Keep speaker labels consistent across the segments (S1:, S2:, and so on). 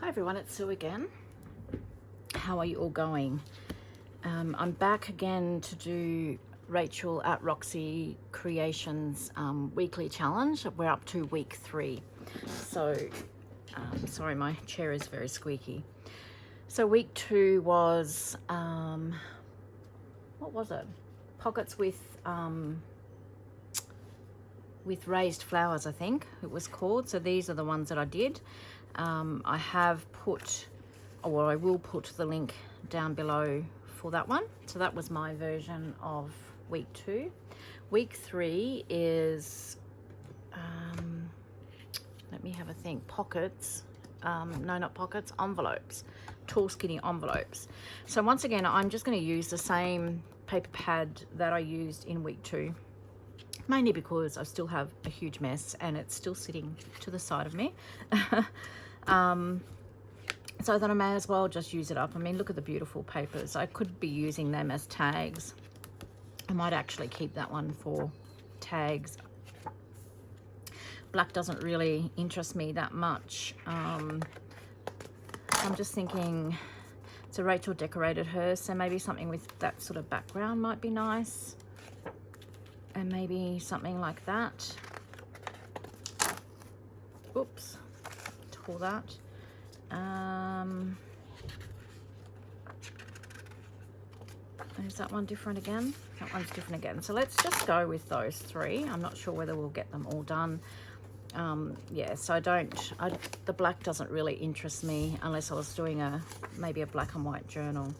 S1: Hi everyone, it's Sue again. How are you all going? I'm back again to do Rachel at Roxy Creations weekly challenge. We're up to week 3. So, sorry, my chair is very squeaky. So week 2 was, what was it? Pockets with raised flowers, I think it was called. So these are the ones that I did. I have put, or I will put the link down below for that one. So that was my version of week 2. Week 3 is, let me have a think, pockets. No, not pockets, envelopes, tall skinny envelopes. So once again, I'm just going to use the same paper pad that I used in week 2. Mainly because I still have a huge mess and it's still sitting to the side of me. So then I may as well just use it up. I mean, look at the beautiful papers. I could be using them as tags. I might actually keep that one for tags. Black doesn't really interest me that much. I'm just thinking, so Rachel decorated hers, so maybe something with that sort of background might be nice. And maybe something like that. Oops, tore that. Is that one different again? That one's different again. So let's just go with those 3. I'm not sure whether we'll get them all done. Yeah, so the black doesn't really interest me unless I was doing maybe a black and white journal.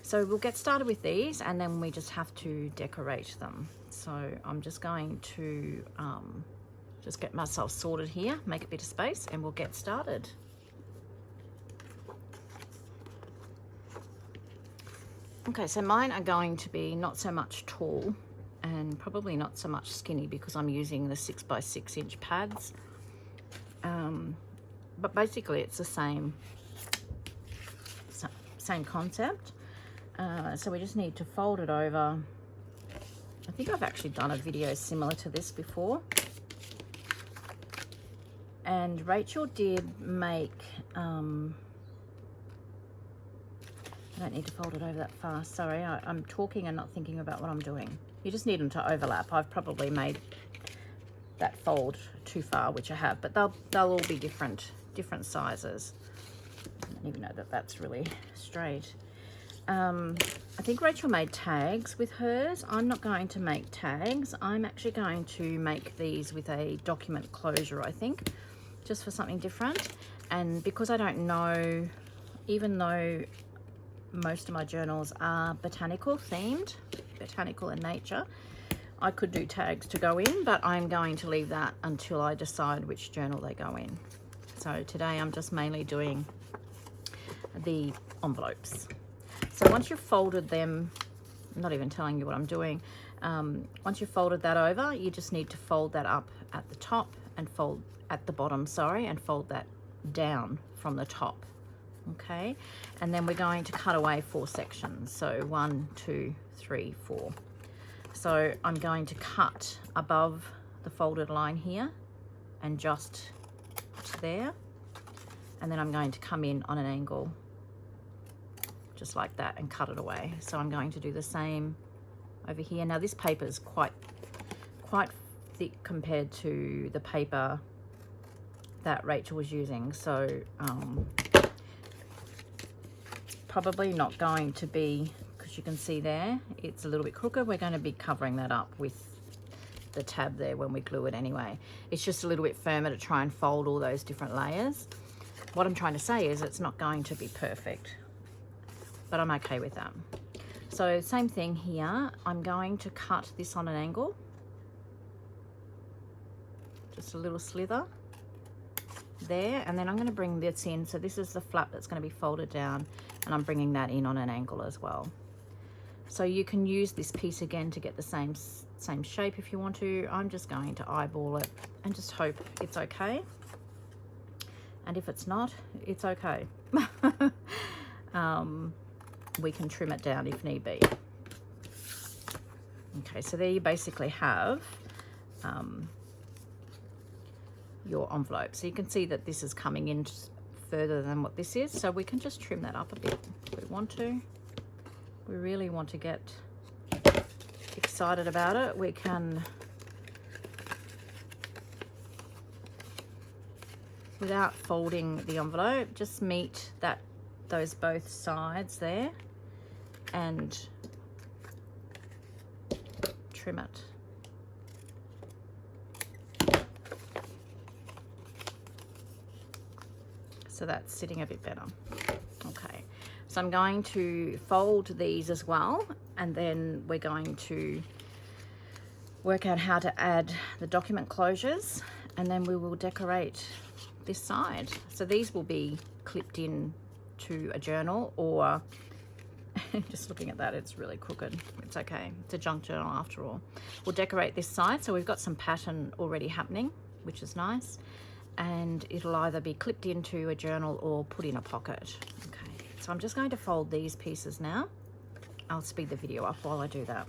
S1: So we'll get started with these and then we just have to decorate them. So I'm just going to just get myself sorted here, make a bit of space, and we'll get started. Okay, so mine are going to be not so much tall and probably not so much skinny because I'm using the 6x6 inch pads. But basically it's the same concept. So we just need to fold it over. I think I've actually done a video similar to this before. And Rachel did make, I don't need to fold it over that far. Sorry, I'm talking and not thinking about what I'm doing. You just need them to overlap. I've probably made that fold too far, which I have, but they'll all be different sizes. I don't even know that that's really straight. I think Rachel made tags with hers. I'm not going to make tags. I'm actually going to make these with a document closure, I think, just for something different. And because I don't know, even though most of my journals are botanical themed, botanical in nature, I could do tags to go in, but I'm going to leave that until I decide which journal they go in. So today I'm just mainly doing the envelopes. So once you've folded them, I'm not even telling you what I'm doing. Once you've folded that over, you just need to fold that up at the top and fold at the bottom, sorry, and fold that down from the top. Okay, and then we're going to cut away 4 sections. So 1, 2, 3, 4. So I'm going to cut above the folded line here and just to there, and then I'm going to come in on an angle just like that and cut it away. So I'm going to do the same over here. Now this paper is quite thick compared to the paper that Rachel was using, so probably not going to be, because you can see there it's a little bit crooked. We're going to be covering that up with the tab there when we glue it anyway. It's just a little bit firmer to try and fold all those different layers. What I'm trying to say is it's not going to be perfect, but I'm okay with that. So same thing here. I'm going to cut this on an angle, just a little slither there, and then I'm going to bring this in. So this is the flap that's going to be folded down, and I'm bringing that in on an angle as well. So you can use this piece again to get the same shape if you want to. I'm just going to eyeball it and just hope it's okay. And if it's not, it's okay. We can trim it down if need be. Okay, so there you basically have your envelope. So you can see that this is coming in further than what this is, so we can just trim that up a bit if we want to. We really want to get excited about it. We can, without folding the envelope, just meet those both sides there and trim it. So that's sitting a bit better. Okay, so I'm going to fold these as well, and then we're going to work out how to add the document closures, and then we will decorate this side. So these will be clipped in to a journal, or just looking at that, it's really crooked. It's okay, it's a junk journal after all. We'll decorate this side, so we've got some pattern already happening, which is nice. And it'll either be clipped into a journal or put in a pocket. Okay, so I'm just going to fold these pieces now. I'll speed the video up while I do that.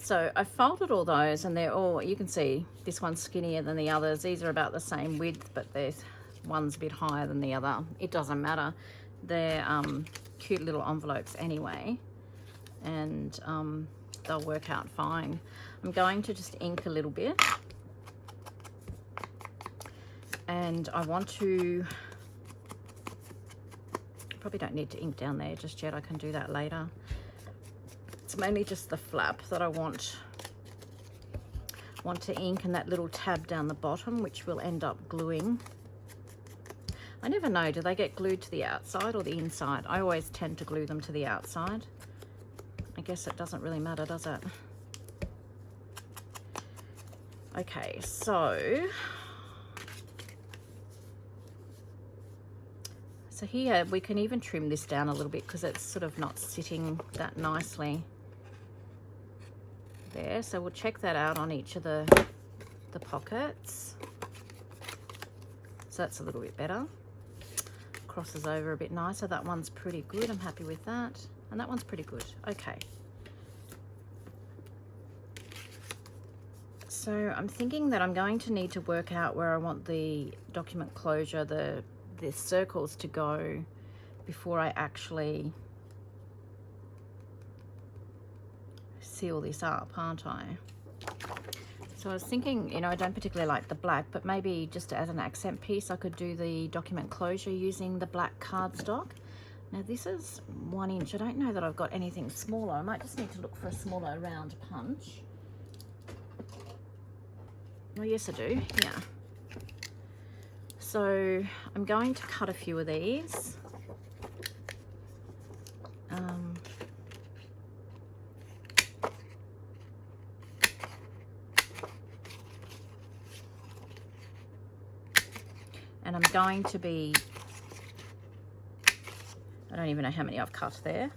S1: So I folded all those, and they're all, you can see this one's skinnier than the others. These are about the same width, but there's one's a bit higher than the other. It doesn't matter. They're cute little envelopes anyway, and they'll work out fine. I'm going to just ink a little bit, and I want to, probably don't need to ink down there just yet. I can do that later. It's mainly just the flap that I want to ink, and that little tab down the bottom, which will end up gluing. I never know, do they get glued to the outside or the inside? I always tend to glue them to the outside. I guess it doesn't really matter, does it? Okay, so here we can even trim this down a little bit because it's sort of not sitting that nicely there. So we'll check that out on each of the pockets. So that's a little bit better. Crosses over a bit nicer. That one's pretty good. I'm happy with that. And that one's pretty good. Okay. So I'm thinking that I'm going to need to work out where I want the document closure, the circles to go before I actually seal this up, aren't I? So I was thinking, you know, I don't particularly like the black, but maybe just as an accent piece I could do the document closure using the black cardstock. Now this is 1 inch. I don't know that I've got anything smaller. I might just need to look for a smaller round punch. Oh yes I do, yeah. So I'm going to cut a few of these. And I'm going to be, I don't even know how many I've cut there,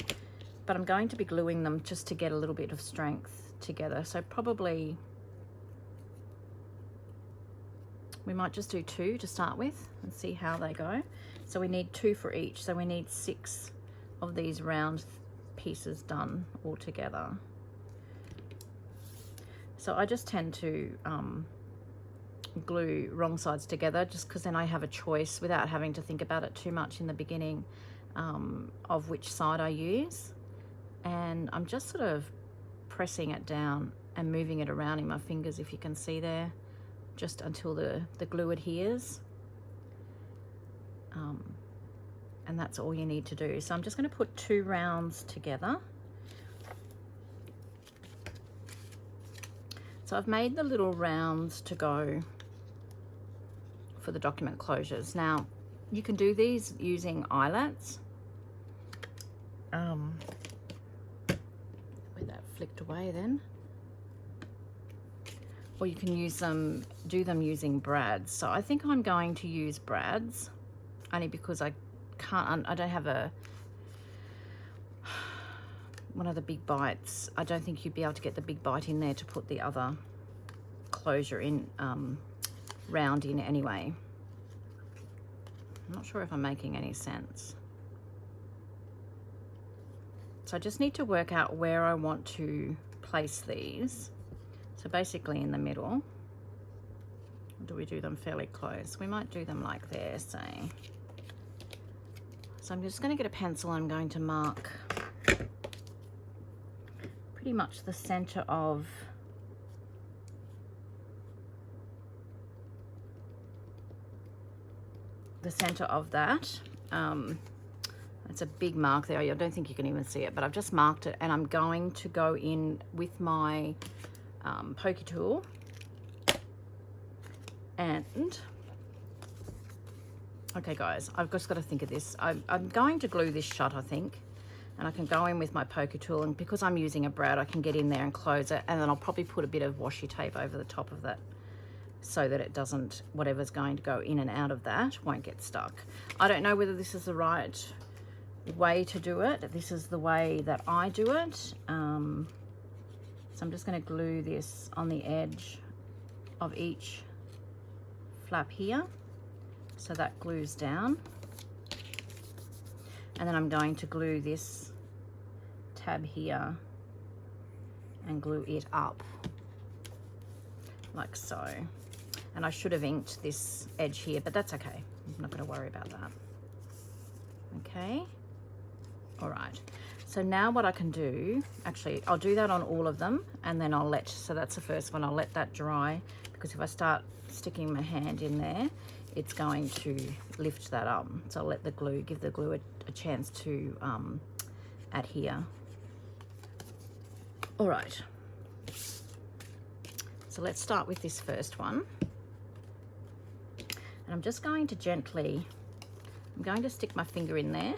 S1: but I'm going to be gluing them just to get a little bit of strength together. So probably, we might just do 2 to start with and see how they go. So we need 2 for each. So we need 6 of these round pieces done all together. So I just tend to glue wrong sides together just because then I have a choice without having to think about it too much in the beginning of which side I use. And I'm just sort of pressing it down and moving it around in my fingers, if you can see there, just until the glue adheres. And that's all you need to do. So I'm just going to put 2 rounds together. So I've made the little rounds to go for the document closures. Now, you can do these using eyelets. Where that flicked away then. Or you can use them, do them using brads. So I think I'm going to use brads, only because I don't have one of the big bites. I don't think you'd be able to get the big bite in there to put the other closure in, round in anyway. I'm not sure if I'm making any sense. So I just need to work out where I want to place these. So basically in the middle. Or do we do them fairly close? We might do them like there, say. So I'm just going to get a pencil. I'm going to mark pretty much the center of that. It's a big mark there. I don't think you can even see it, but I've just marked it, and I'm going to go in with my pokey tool and okay guys, I've just got to think of this. I'm going to glue this shut, I think, and I can go in with my pokey tool, and because I'm using a brad I can get in there and close it, and then I'll probably put a bit of washi tape over the top of that so that it doesn't, whatever's going to go in and out of that won't get stuck. I don't know whether this is the right way to do it. This is the way that I do it. So I'm just going to glue this on the edge of each flap here, so that glues down, and then I'm going to glue this tab here and glue it up like so. And I should have inked this edge here, but that's okay. I'm not going to worry about that. Okay. All right. So now what I can do, actually, I'll do that on all of them, and then I'll let, so that's the first one, I'll let that dry, because if I start sticking my hand in there, it's going to lift that up. So I'll let the glue, give the glue a chance to adhere. All right. So let's start with this first one. And I'm just going to gently, I'm going to stick my finger in there.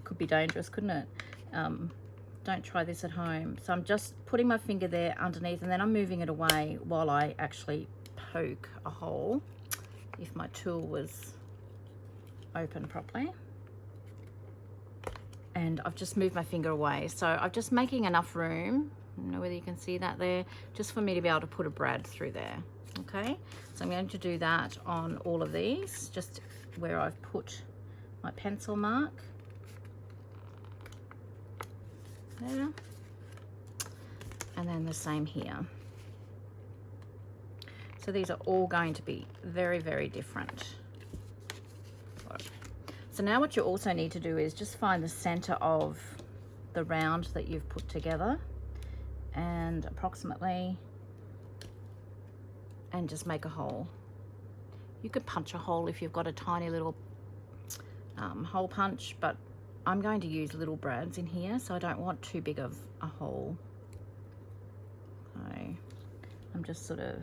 S1: Could be dangerous, couldn't it? Don't try this at home. So I'm just putting my finger there underneath, and then I'm moving it away while I actually poke a hole, if my tool was open properly. And I've just moved my finger away. So I'm just making enough room, I don't know whether you can see that there, just for me to be able to put a brad through there. Okay, so I'm going to do that on all of these, just where I've put my pencil mark. There. And then the same here. So these are all going to be very, very different. So now what you also need to do is just find the center of the round that you've put together, and approximately, and just make a hole. You could punch a hole if you've got a tiny little hole punch, but I'm going to use little brads in here, so I don't want too big of a hole. So I'm just sort of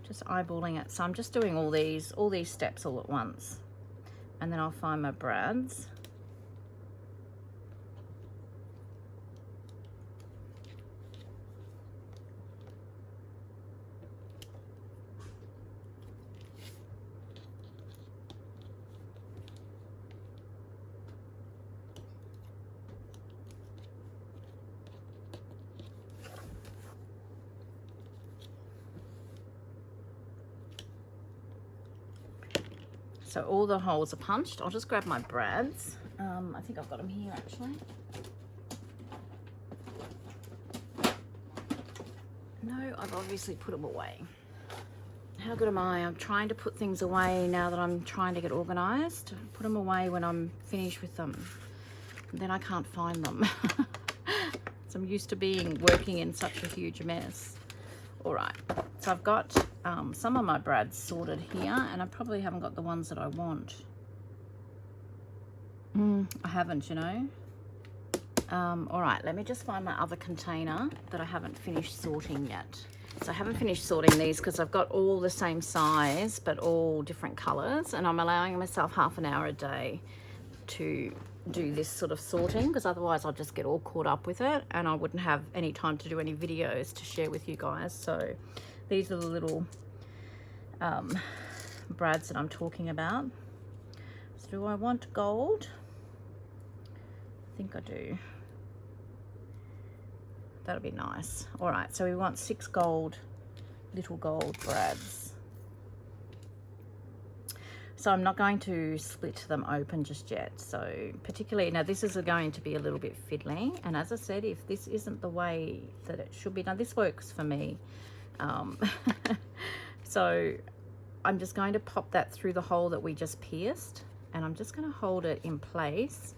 S1: Just eyeballing it. So I'm just doing all these steps all at once, and then I'll find my brads. So all the holes are punched. I'll just grab my brads. I think I've got them here actually. No, I've obviously put them away. How good am I? I'm trying to put things away now that I'm trying to get organized. Put them away when I'm finished with them. And then I can't find them. So I'm used to working in such a huge mess. All right, so I've got some of my brads sorted here, and I probably haven't got the ones that I want. I haven't, you know. All right, let me just find my other container that I haven't finished sorting yet. So I haven't finished sorting these because I've got all the same size but all different colors, and I'm allowing myself half an hour a day to do this sort of sorting, because otherwise I'll just get all caught up with it and I wouldn't have any time to do any videos to share with you guys. So these are the little brads that I'm talking about. So do I want gold? I think I do. That'll be nice. All right, so we want 6 little gold brads. So I'm not going to split them open just yet. So particularly, now this is going to be a little bit fiddly. And as I said, if this isn't the way that it should be done, this works for me. So I'm just going to pop that through the hole that we just pierced. And I'm just going to hold it in place.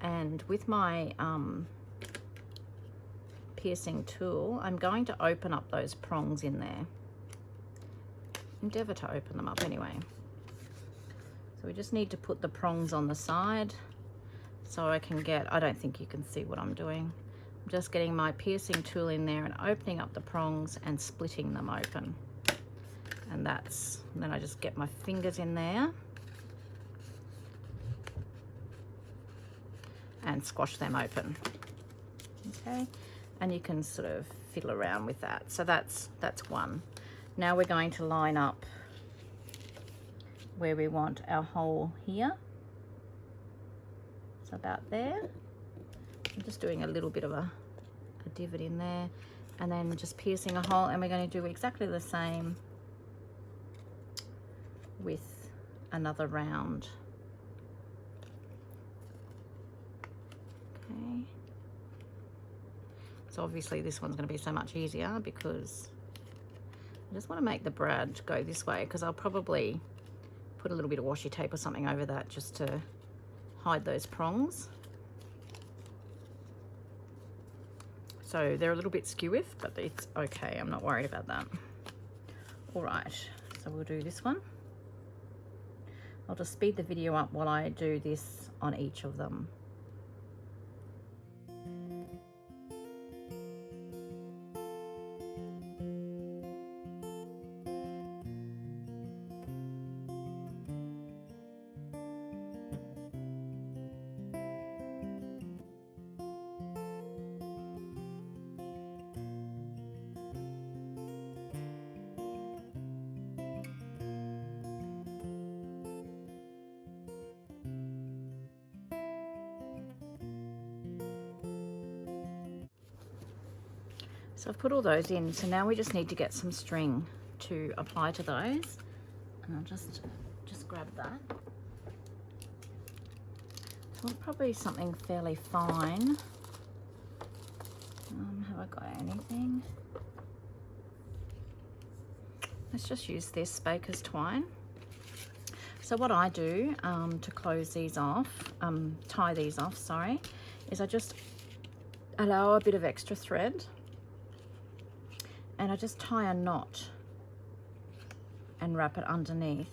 S1: And with my piercing tool, I'm going to open up those prongs in there. Endeavour to open them up anyway. So we just need to put the prongs on the side so I can get, I don't think you can see what I'm doing. I'm just getting my piercing tool in there and opening up the prongs and splitting them open. And then I just get my fingers in there and squash them open. Okay, and you can sort of fiddle around with that. So that's one. Now we're going to line up where we want our hole here. So about there. I'm just doing a little bit of a divot in there, and then just piercing a hole, and we're going to do exactly the same with another round. Okay. So obviously this one's going to be so much easier because I just want to make the brad go this way, because I'll probably put a little bit of washi tape or something over that just to hide those prongs. So they're a little bit skewiff, but it's okay. I'm not worried about that. All right, so we'll do this one. I'll just speed the video up while I do this on each of them. So I've put all those in, so now we just need to get some string to apply to those, and I'll just grab that. So probably something fairly fine. Have I got anything? Let's just use this baker's twine. So what I do to close these off, tie these off, sorry, is I just allow a bit of extra thread, and I just tie a knot and wrap it underneath.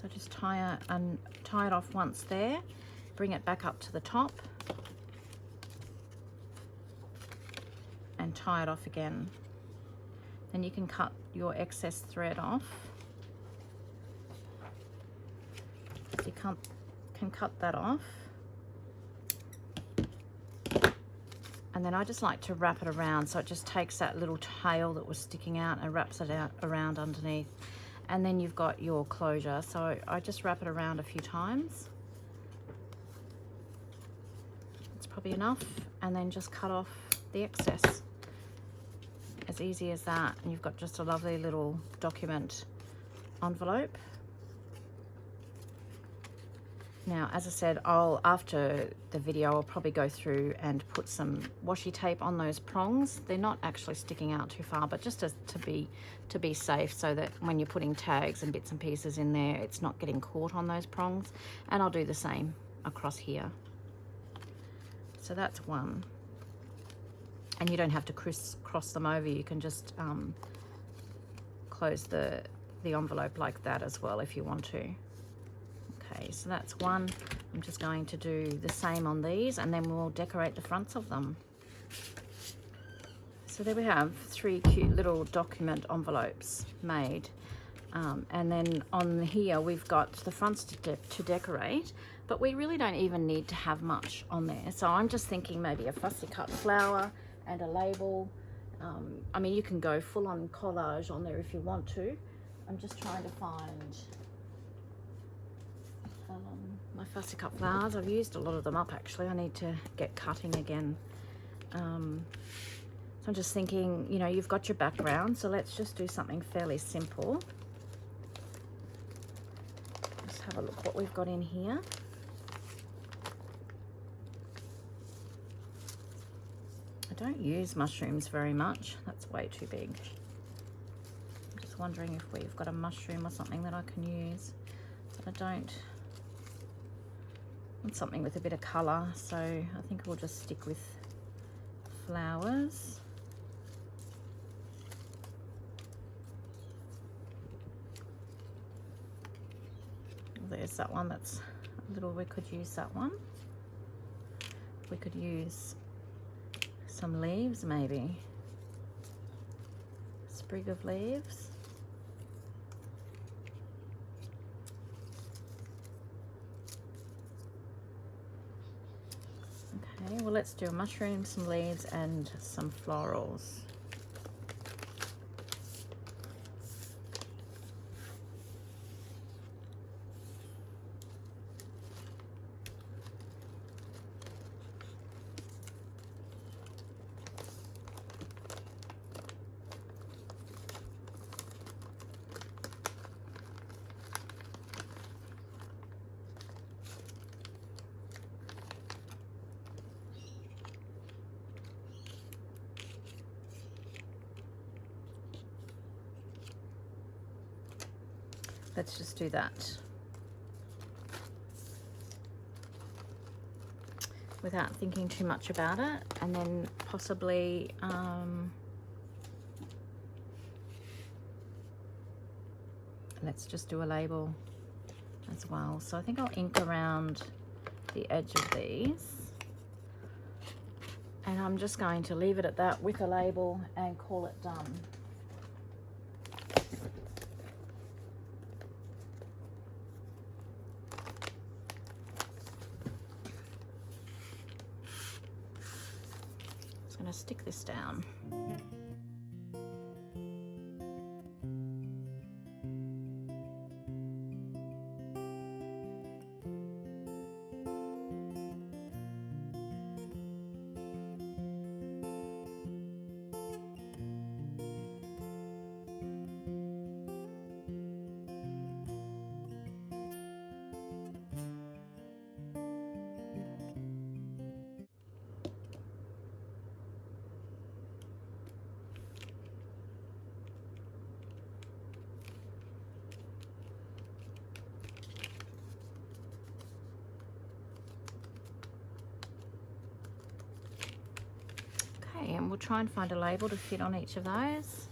S1: So just tie it off once there, bring it back up to the top, and tie it off again. then you can cut your excess thread off. So you can cut that off. And then I just like to wrap it around, so it just takes that little tail that was sticking out and wraps it out around underneath. And then you've got your closure. So I just wrap it around a few times. It's probably enough. And then just cut off the excess. As easy as that. And you've got just a lovely little document envelope. Now, as I said, after the video, I'll probably go through and put some washi tape on those prongs. They're not actually sticking out too far, but just to be safe, so that when you're putting tags and bits and pieces in there, it's not getting caught on those prongs. And I'll do the same across here. So that's one. And you don't have to cross them over. You can just close the envelope like that as well if you want to. Okay, so that's one. I'm just going to do the same on these, and then we'll decorate the fronts of them. So there we have 3 cute little document envelopes made. And then on here we've got the fronts to decorate, but we really don't even need to have much on there. So I'm just thinking maybe a fussy cut flower and a label. I mean, you can go full on collage on there if you want to. I'm just trying to find my fussy cut flowers. I've used a lot of them up actually. I need to get cutting again. So I'm just thinking, you know, you've got your background, so let's just do something fairly simple. Let's have a look what we've got in here. I don't use mushrooms very much. That's way too big. I'm just wondering if we've got a mushroom or something that I can use, but I don't. Want something with a bit of colour, so I think we'll just stick with flowers. There's that one. That's a little, we could use that one. We could use some leaves, maybe a sprig of leaves. Okay, well, let's do a mushroom, some leaves, and some florals. Let's just do that without thinking too much about it, and then possibly let's just do a label as well. So I think I'll ink around the edge of these, and I'm just going to leave it at that with a label and call it done. Going to stick this down. And we'll try and find a label to fit on each of those.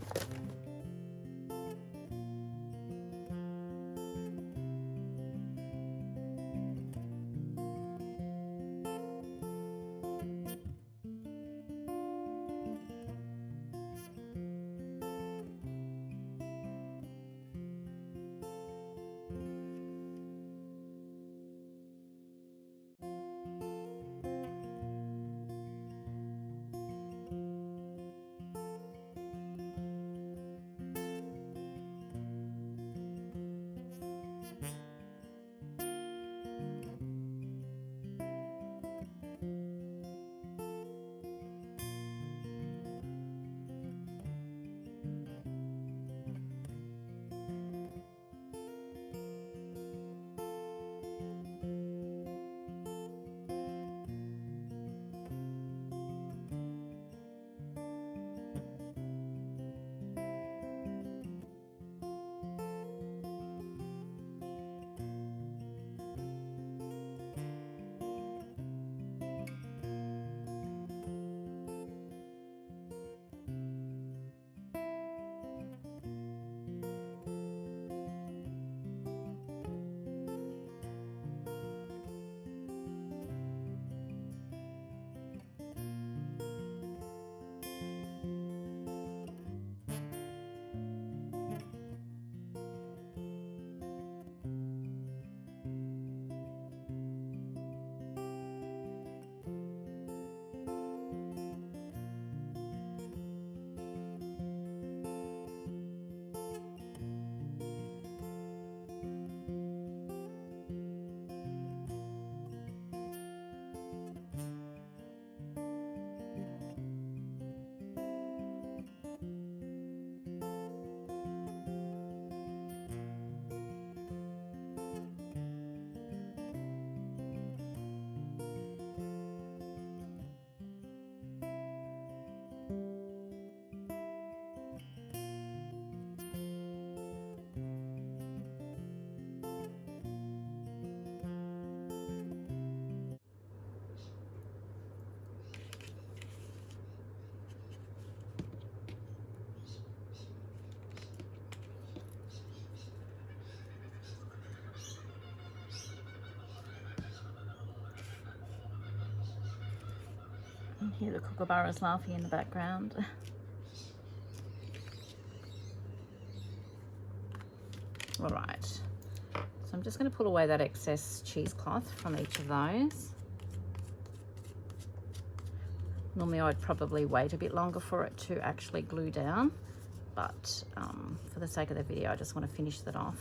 S1: You hear the kookaburras laughing in the background. All right, so I'm just going to pull away that excess cheesecloth from each of those. Normally I'd probably wait a bit longer for it to actually glue down, but for the sake of the video, I just want to finish that off.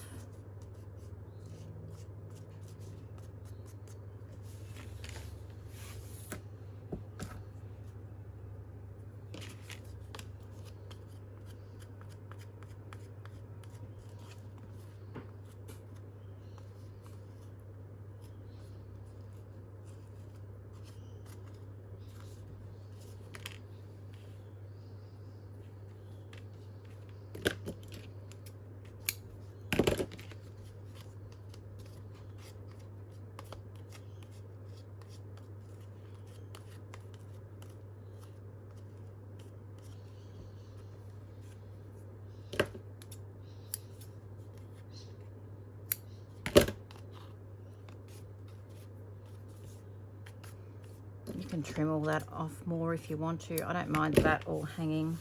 S1: You can trim all that off more if you want to. I don't mind that all hanging.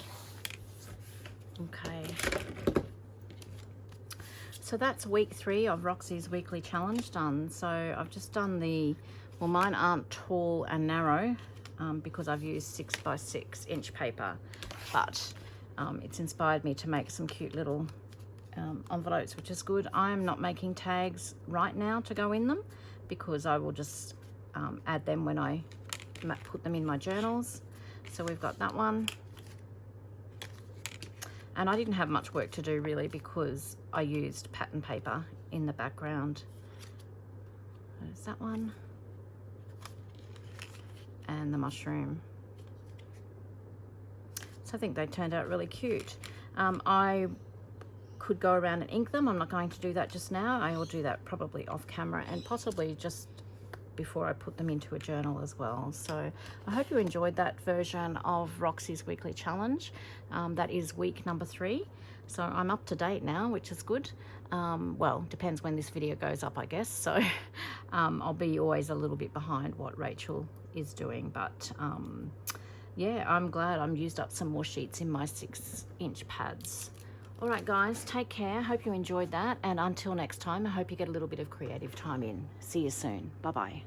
S1: Okay. So that's week 3 of Roxy's weekly challenge done. So I've just done well, mine aren't tall and narrow because I've used 6x6 inch paper, but it's inspired me to make some cute little envelopes, which is good. I'm not making tags right now to go in them because I will just add them when I put them in my journals. So we've got that one, and I didn't have much work to do really because I used pattern paper in the background. There's that one, and the mushroom. So I think they turned out really cute. I could go around and ink them. I'm not going to do that just now. I will do that probably off camera and possibly just before I put them into a journal as well. So I hope you enjoyed that version of Roxy's weekly challenge. That is week number 3. So I'm up to date now, which is good. Well, depends when this video goes up, I guess. So I'll be always a little bit behind what Rachel is doing. But yeah, I'm glad I'm used up some more sheets in my 6-inch pads. All right, guys, take care. Hope you enjoyed that. And until next time, I hope you get a little bit of creative time in. See you soon. Bye-bye.